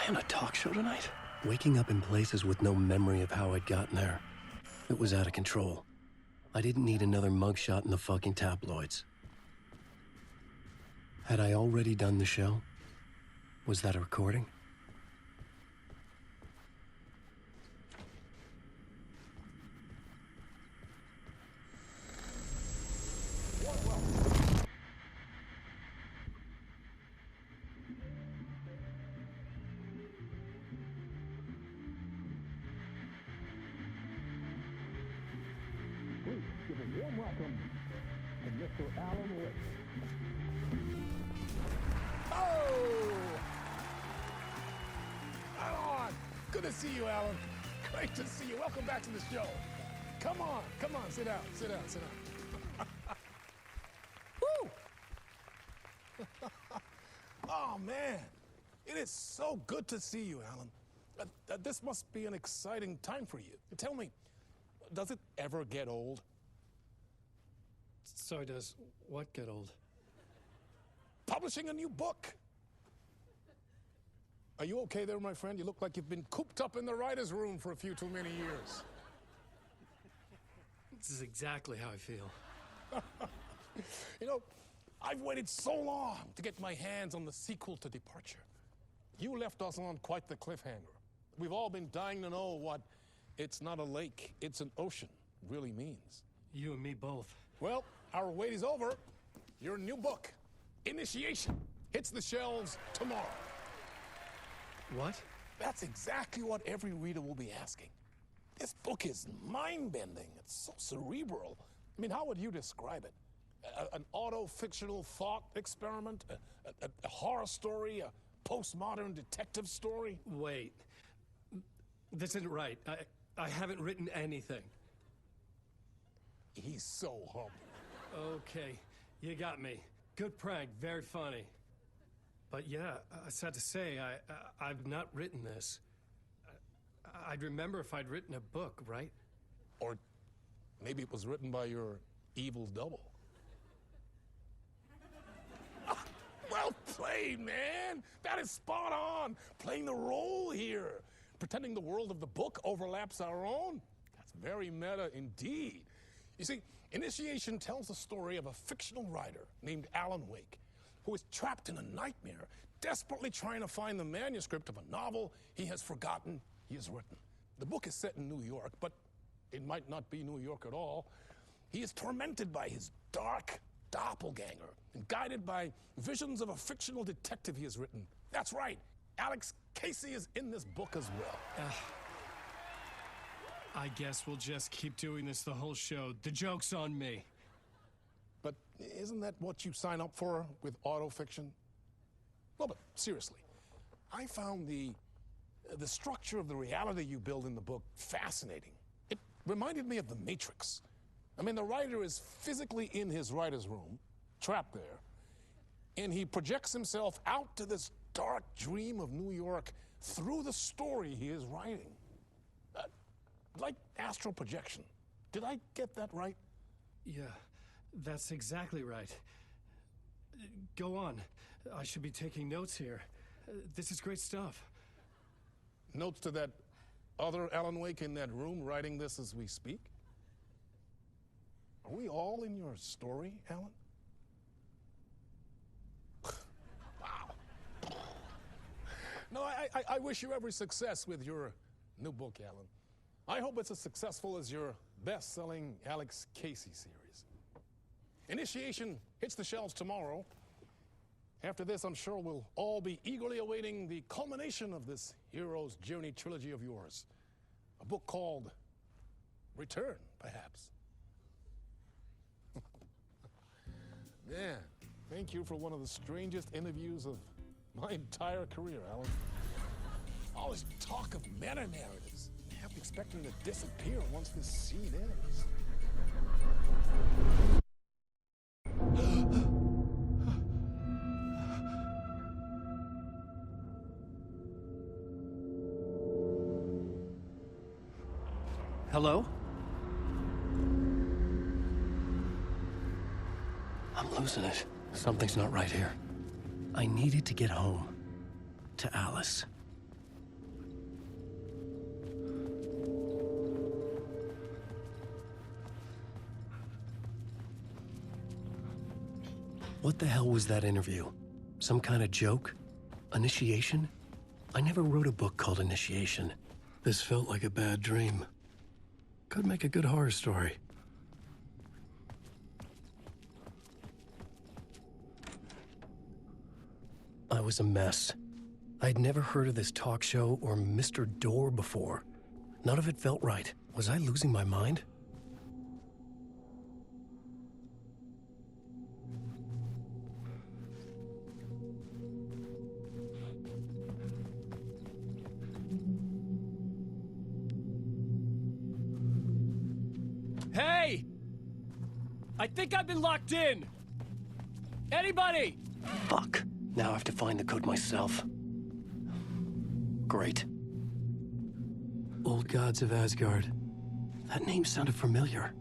I on a talk show tonight? Waking up in places with no memory of how I'd gotten there. It was out of control. I didn't need another mugshot in the fucking tabloids. Had I already done the show? Was that a recording? Give a warm welcome to Mr. Alan Wake. Oh! Alan! Good to see you, Alan. Great to see you. Welcome back to the show. Come on, sit down. Woo! Oh, man. It is so good to see you, Alan. This must be an exciting time for you. Tell me, does it ever get old? So does what get old? Publishing a new book. Are you okay there, my friend? You look like you've been cooped up in the writer's room for a few too many years. This is exactly how I feel. You know, I've waited so long to get my hands on the sequel to Departure. You left us on quite the cliffhanger. We've all been dying to know what "it's not a lake, it's an ocean" really means. You and me both. Well, our wait is over. Your new book, Initiation, hits the shelves tomorrow. What? That's exactly what every reader will be asking. This book is mind-bending. It's so cerebral. I mean, how would you describe it? An auto-fictional thought experiment? A horror story? A postmodern detective story? Wait. This isn't right. I haven't written anything. He's so humble. Okay, you got me. Good prank, very funny. But yeah, sad to say, I've not written this. I'd remember if I'd written a book, right? Or maybe it was written by your evil double. Well played, man. That is spot on. Playing the role here. Pretending the world of the book overlaps our own. That's very meta indeed. You see, Initiation tells the story of a fictional writer named Alan Wake, who is trapped in a nightmare, desperately trying to find the manuscript of a novel he has forgotten he has written. The book is set in New York, but it might not be New York at all. He is tormented by his dark doppelganger and guided by visions of a fictional detective he has written. That's right, Alex Casey is in this book as well. I guess we'll just keep doing this the whole show. The joke's on me. But isn't that what you sign up for with autofiction? Well, but seriously, I found the structure of the reality you build in the book fascinating. It reminded me of The Matrix. I mean, the writer is physically in his writer's room, trapped there, and he projects himself out to this dark dream of New York through the story he is writing. Like astral projection. Did I get that right? Yeah, that's exactly right. Go on. I should be taking notes here. This is great stuff. Notes to that other Alan Wake in that room writing this as we speak? Are we all in your story, Alan? Wow. No, I wish you every success with your new book, Alan. I hope it's as successful as your best-selling Alex Casey series. Initiation hits the shelves tomorrow. After this, I'm sure we'll all be eagerly awaiting the culmination of this hero's journey trilogy of yours. A book called Return, perhaps. Man, thank you for one of the strangest interviews of my entire career, Alan. All this talk of meta-narratives. I'm expecting to disappear once this scene ends. Hello? I'm losing it. Something's not right here. I needed to get home. To Alice. What the hell was that interview? Some kind of joke? Initiation? I never wrote a book called Initiation. This felt like a bad dream. Could make a good horror story. I was a mess. I'd never heard of this talk show or Mr. Door before. None of it felt right. Was I losing my mind? Hey! I think I've been locked in! Anybody? Fuck. Now I have to find the code myself. Great. Old Gods of Asgard. That name sounded familiar.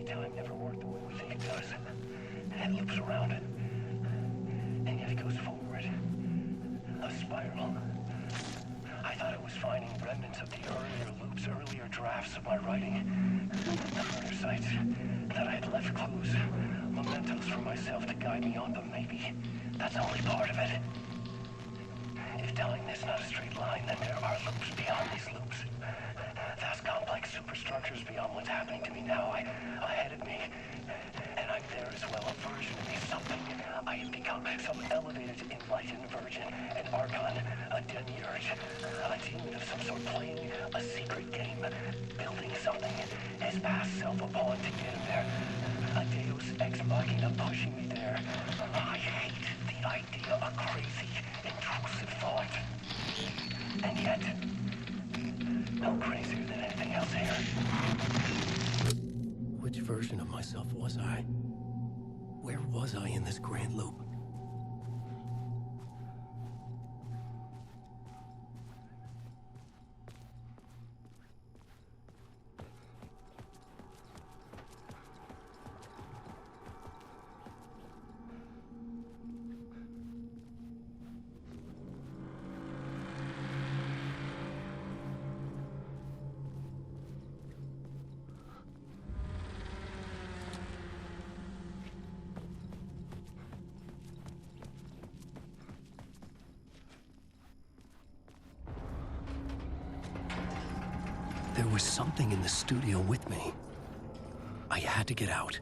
Time never worked the way we think it does. It loops around, and yet it goes forward. A spiral. I thought I was finding remnants of the earlier loops, earlier drafts of my writing. The murder sites, that I had left clues, mementos for myself to guide me on, but maybe that's only part of it. If telling this not a straight line, then there are loops beyond these loops. Vast complex superstructures beyond what's happening to me now, ahead of me. And I'm there as well, a version of me, something. I have become some elevated, enlightened virgin, an archon, a demiurge, a demon of some sort playing a secret game, building something, his past self upon to get him there. A deus ex machina pushing me there. I hate the idea of crazy, intrusive thought. And yet, no crazier than anything else here. Which version of myself was I? Where was I in this grand loop? There was something in the studio with me. I had to get out.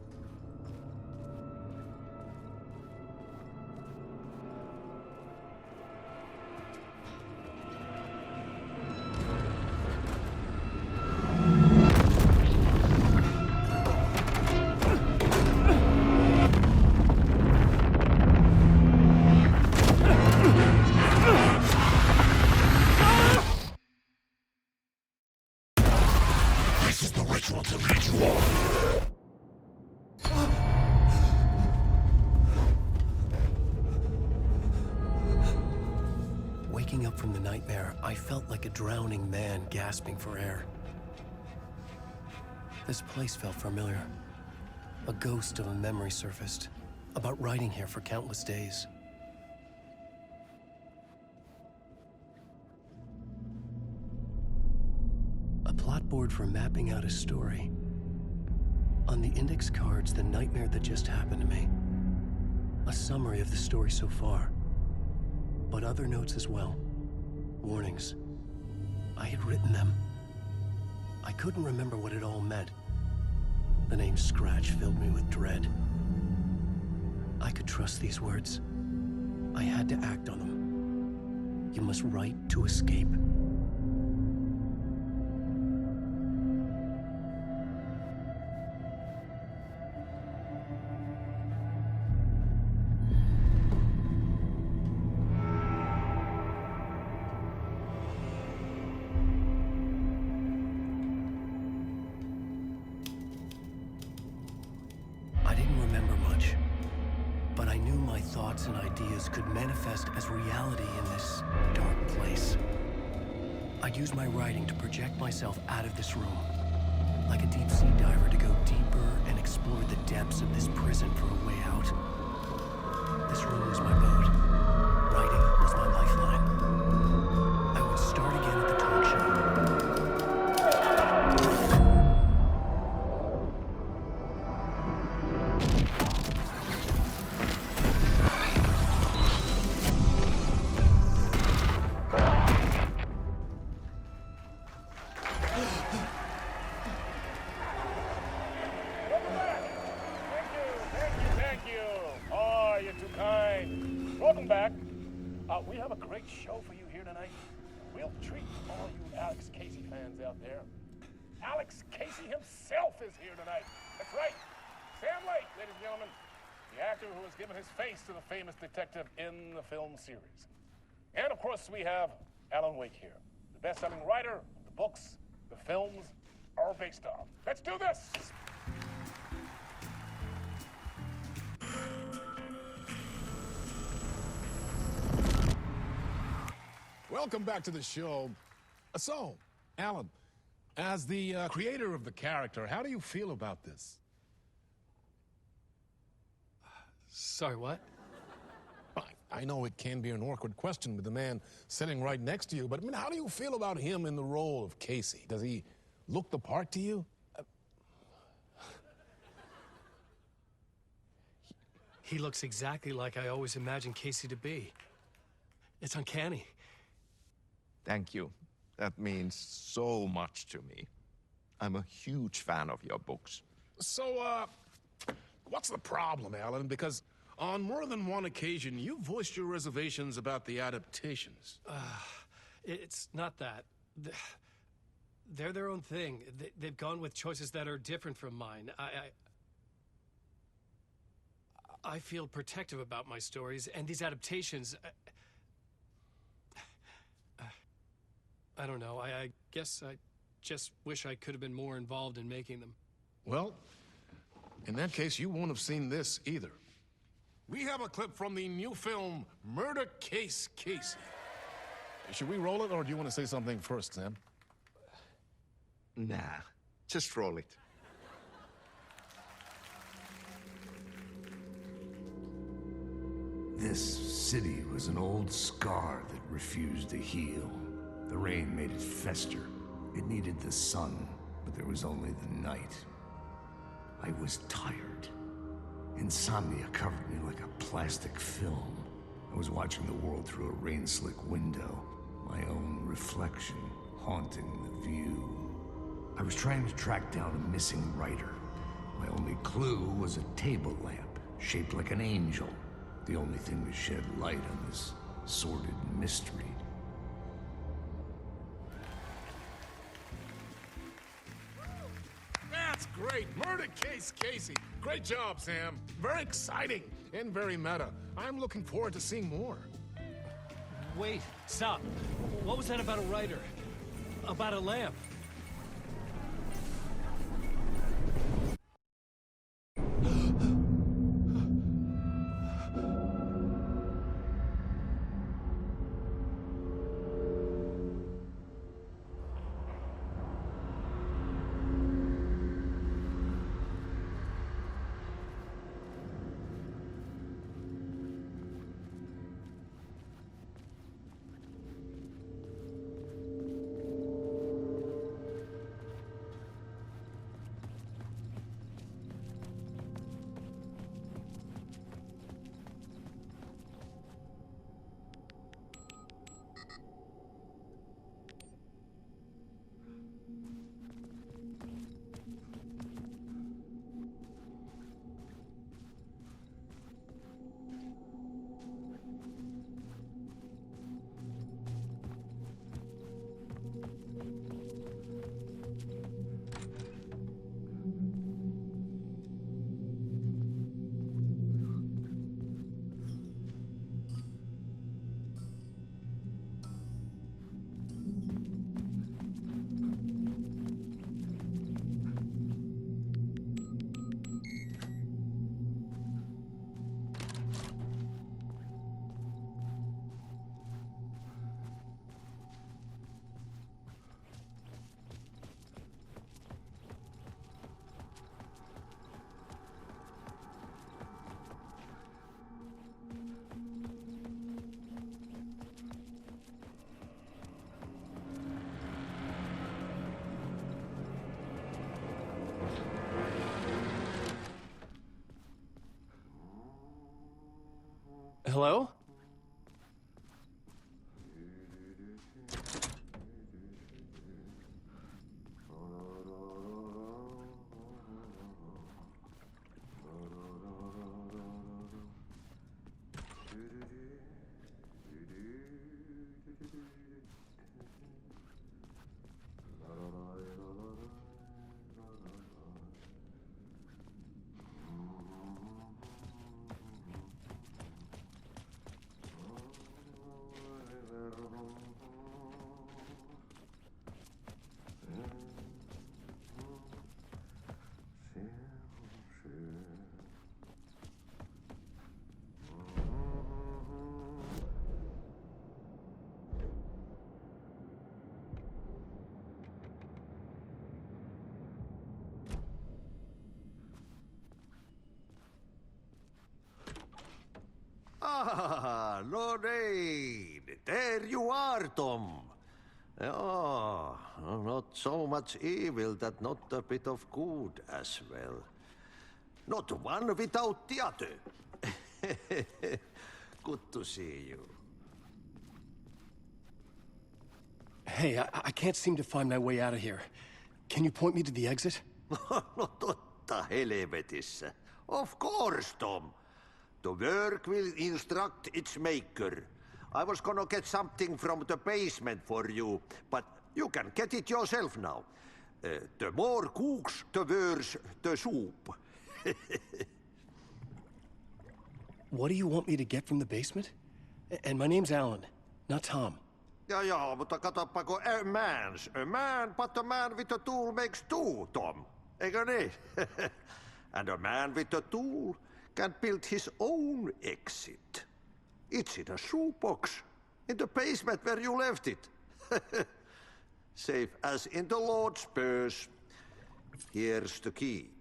Waking up from the nightmare, I felt like a drowning man gasping for air. This place felt familiar. A ghost of a memory surfaced, about writing here for countless days. A plot board for mapping out a story. On the index cards, the nightmare that just happened to me. A summary of the story so far. But other notes as well. Warnings. I had written them. I couldn't remember what it all meant. The name Scratch filled me with dread. I could trust these words. I had to act on them. You must write to escape. I knew my thoughts and ideas could manifest as reality in this dark place. I'd use my writing to project myself out of this room, like a deep sea diver to go deeper and explore the depths of this prison for a way out. This room was my boat. Writing was my lifeline. I would start again at the talk show. Thank you. Oh, you're too kind. Welcome back. We have a great show for you here tonight. A real treat for all you Alex Casey fans out there. Alex Casey himself is here tonight. That's right. Sam Lake, ladies and gentlemen. The actor who has given his face to the famous detective in the film series. And of course, we have Alan Wake here, the best-selling writer of the books the films are based on. Let's do this! Welcome back to the show. So, Alan, as the creator of the character, how do you feel about this? Sorry, what? I know it can be an awkward question with the man sitting right next to you, but I mean, how do you feel about him in the role of Casey? Does he look the part to you? He looks exactly like I always imagined Casey to be. It's uncanny. Thank you. That means so much to me. I'm a huge fan of your books. So, what's the problem, Alan? Because on more than one occasion, you voiced your reservations about the adaptations. It's not that. They're their own thing. They've gone with choices that are different from mine. I feel protective about my stories, and these adaptations... I don't know. I guess I just wish I could have been more involved in making them. Well, in that case, you won't have seen this either. We have a clip from the new film, Murder Case Casey. Should we roll it, or do you want to say something first, Sam? Nah, just roll it. This city was an old scar that refused to heal. The rain made it fester. It needed the sun, but there was only the night. I was tired. Insomnia covered me like a plastic film. I was watching the world through a rain-slick window, my own reflection haunting the view. I was trying to track down a missing writer. My only clue was a table lamp, shaped like an angel. The only thing to shed light on this sordid mystery. That's great. Murder Case Casey. Great job, Sam. Very exciting and very meta. I'm looking forward to seeing more. Wait, stop. What was that about a writer? About a lamp? Hello? Ah, Lorraine! There you are, Tom. Oh, not so much evil that not a bit of good as well. Not one without the other. Good to see you. Hey, I can't seem to find my way out of here. Can you point me to the exit? No totta helvetissä. Of course, Tom. The work will instruct its maker. I was gonna get something from the basement for you, but you can get it yourself now. The more cooks, the worse the soup. What do you want me to get from the basement? And my name's Alan, not Tom. Ja, mutta katoppa, kun a man, but a man with a tool makes two, Tom. Eikö niin? And a man with a tool can build his own exit. It's in a shoebox, in the basement where you left it. Safe as in the Lord's purse. Here's the key.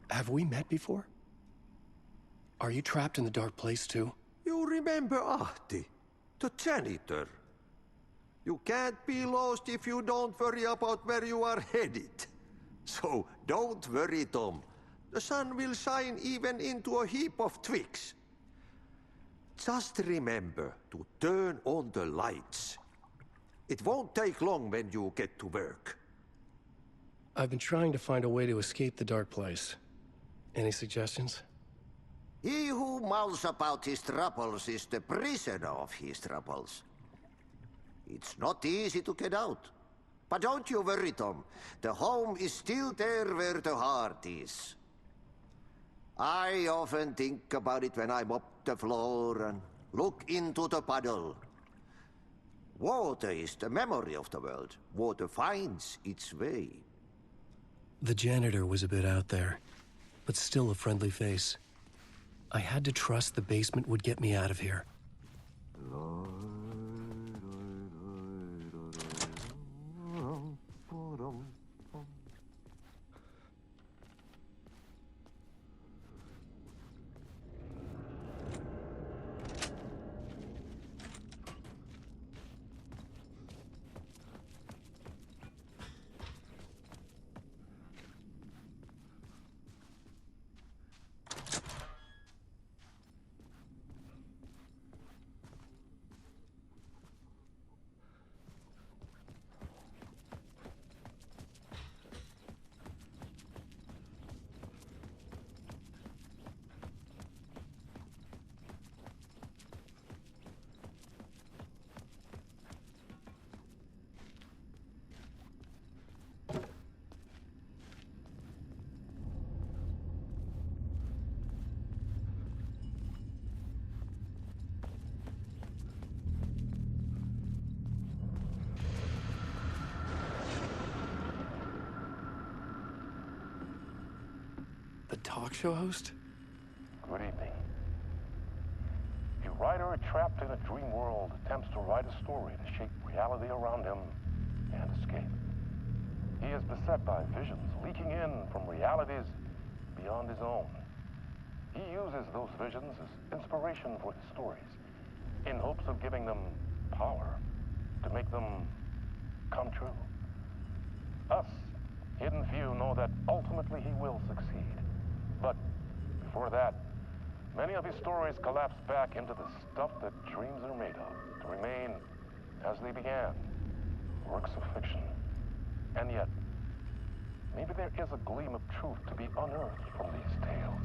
Have we met before? Are you trapped in the dark place too? You remember Ahti, the janitor. You can't be lost if you don't worry about where you are headed. So don't worry, Tom. The sun will shine even into a heap of twigs. Just remember to turn on the lights. It won't take long when you get to work. I've been trying to find a way to escape the dark place. Any suggestions? He who mouths about his troubles is the prisoner of his troubles. It's not easy to get out. But don't you worry, Tom. The home is still there where the heart is. I often think about it when I mop the floor and look into the puddle. Water is the memory of the world. Water finds its way. The janitor was a bit out there, but still a friendly face. I had to trust the basement would get me out of here. The talk show host? Good evening. A writer trapped in a dream world attempts to write a story to shape reality around him and escape. He is beset by visions leaking in from realities beyond his own. He uses those visions as inspiration for his stories, in hopes of giving them power to make them come true. Us, hidden few, know that ultimately he will succeed. But before that, many of his stories collapse back into the stuff that dreams are made of, to remain as they began, works of fiction. And yet, maybe there is a gleam of truth to be unearthed from these tales.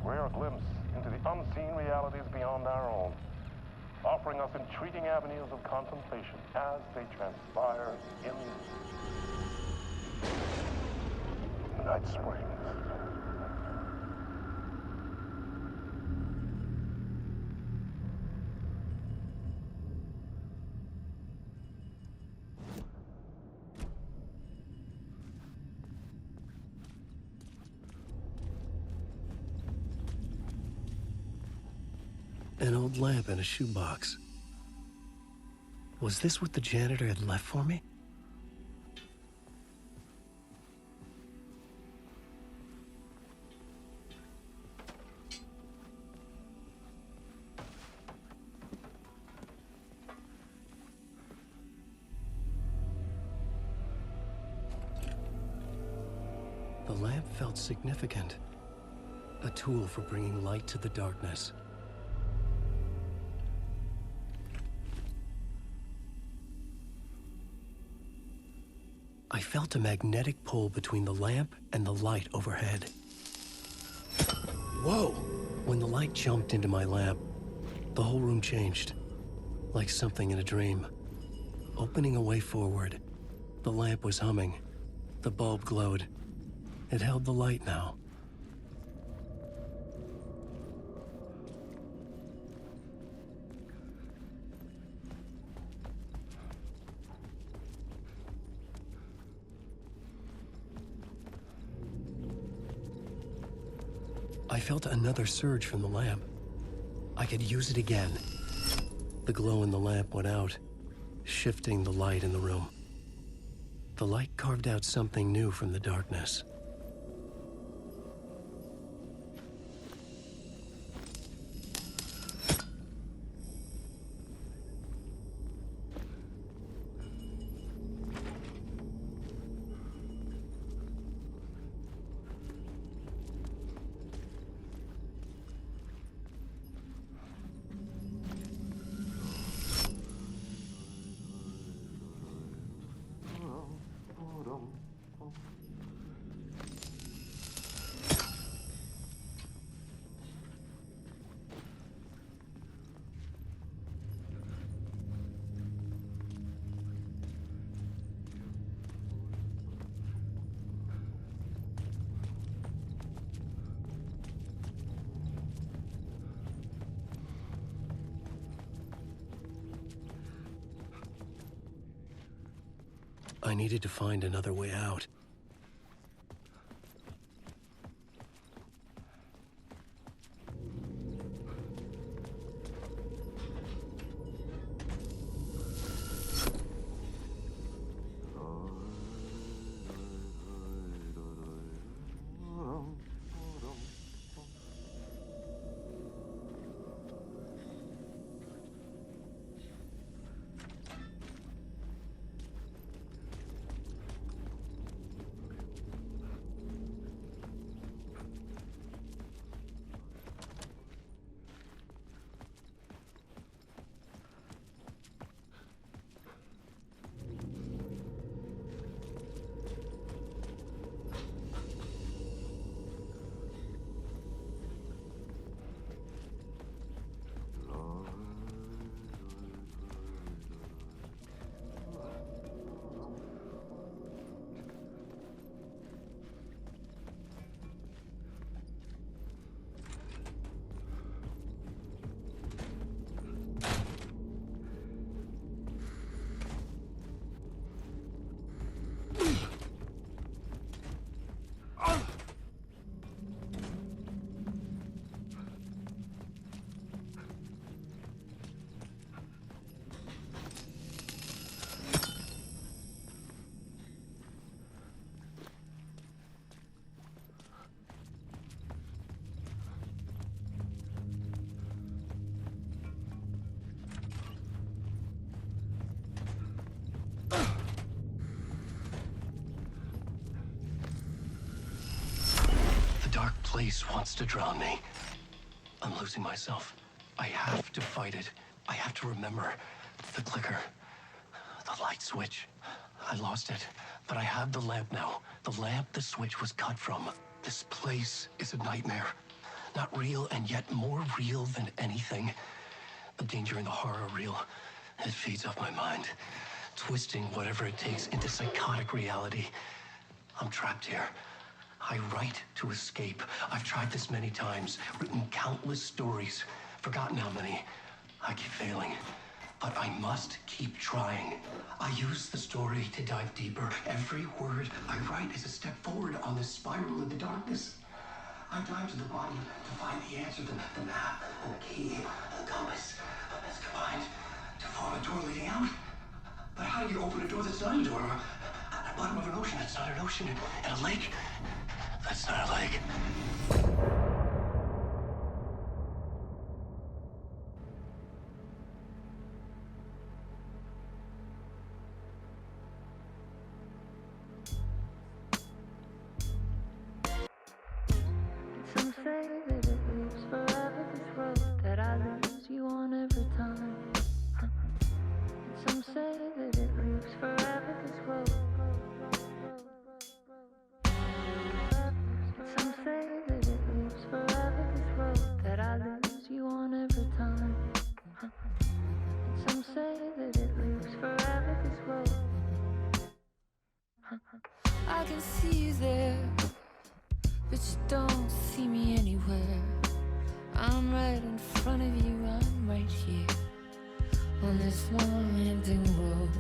A rare glimpse into the unseen realities beyond our own, offering us intriguing avenues of contemplation as they transpire in Night Springs. An old lamp in a shoebox. Was this what the janitor had left for me? The lamp felt significant. A tool for bringing light to the darkness. I felt a magnetic pull between the lamp and the light overhead. Whoa! When the light jumped into my lamp, the whole room changed, like something in a dream. Opening a way forward, the lamp was humming. The bulb glowed. It held the light now. I felt another surge from the lamp. I could use it again. The glow in the lamp went out, shifting the light in the room. The light carved out something new from the darkness. I needed to find another way out. place wants to drown me. I'm losing myself. I have to fight it. I have to remember the clicker, the light switch. I lost it, but I have the lamp now. The lamp the switch was cut from. This place is a nightmare. Not real, and yet more real than anything. The danger and the horror real. It feeds off my mind, twisting whatever it takes into psychotic reality. I'm trapped here. I write to escape. I've tried this many times, written countless stories, forgotten how many. I keep failing, but I must keep trying. I use the story to dive deeper. Every word I write is a step forward on this spiral in the darkness. I dive to the body to find the answer, the map, and the key, the compass. It's combined to form a door leading out. But how do you open a door that's not a door? At the bottom of an ocean that's not an ocean. And a lake that's not a lake. Some say that it lives forever, this road that I lose you on every time. Some say that it lives forever, this road. Some say that it lives forever, this road that I lose you on every time. Some say that it lives forever, this road. I can see you there, but you don't see me anywhere. I'm right in front of you, I'm right here on this winding road.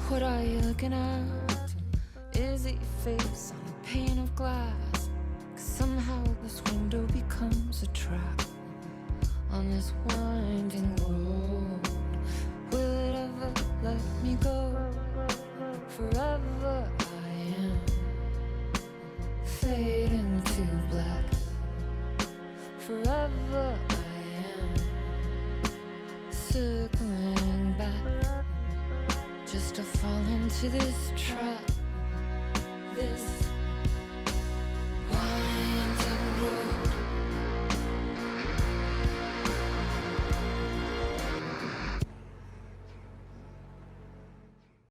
What are you looking at? Is it your face on a pane of glass? 'Cause somehow this window becomes a trap on this winding road. Will it ever let me go? Forever I am fading to black. Forever I am circling back, just to fall into this trap. This